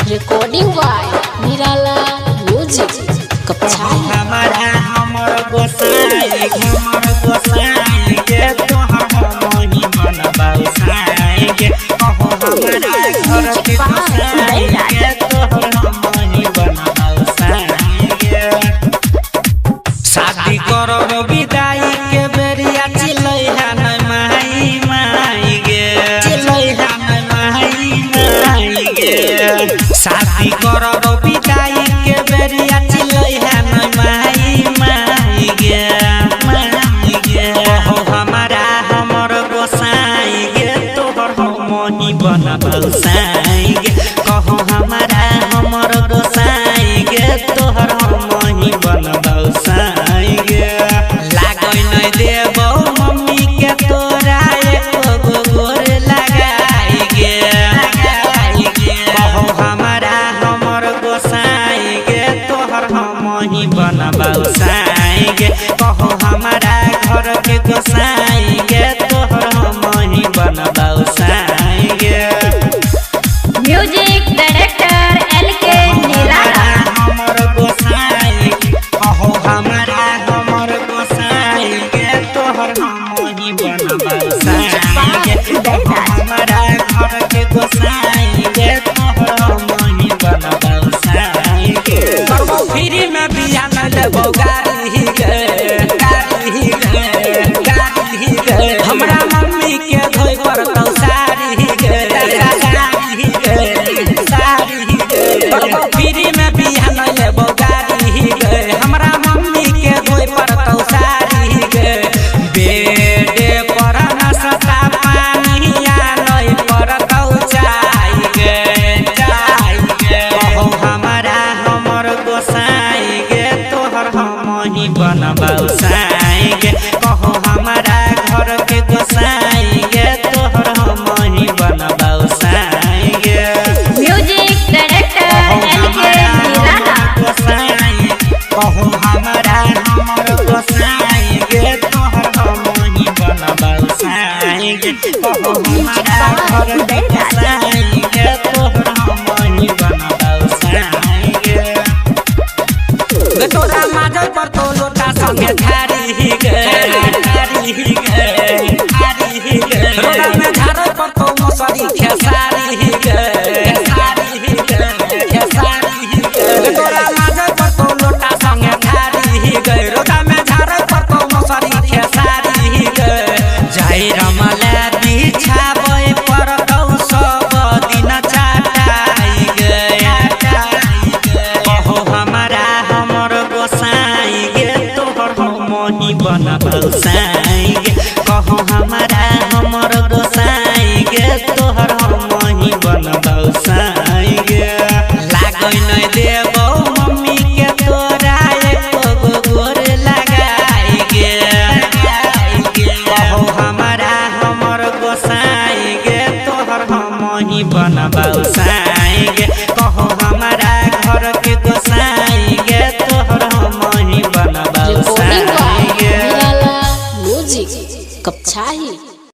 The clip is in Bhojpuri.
रिकॉर्डिंग बाय निराला म्यूजिक कपछाई हमारा हमर गोसाई के तोहर मोही बनबाऊ साई के कहो हमारा घर के गोसाई के तोहर मोही बनबाऊ साई के शादी करो विदाई के बेरिया चिलै है न माई माई गे चिलै है न माई गे शादी करो विदाई के बेरिया चिलै है न माई गे कहो हमारा हमर गोसाई गे तोहर मोही बनबाऊ साई गे कहो हमारा हमर गोसाई गे तोहर मोही बनबाऊ साई गे लागै नै देबौ मम्मी के तोरा एको गोर लगाई गे कहो हमारा हमर गोसाई गे तोहर मोही बनबाऊ साई गे कहो हमारा घर के गोसाई गे तोहर मोही बनबाऊ साई गे म्यूजिक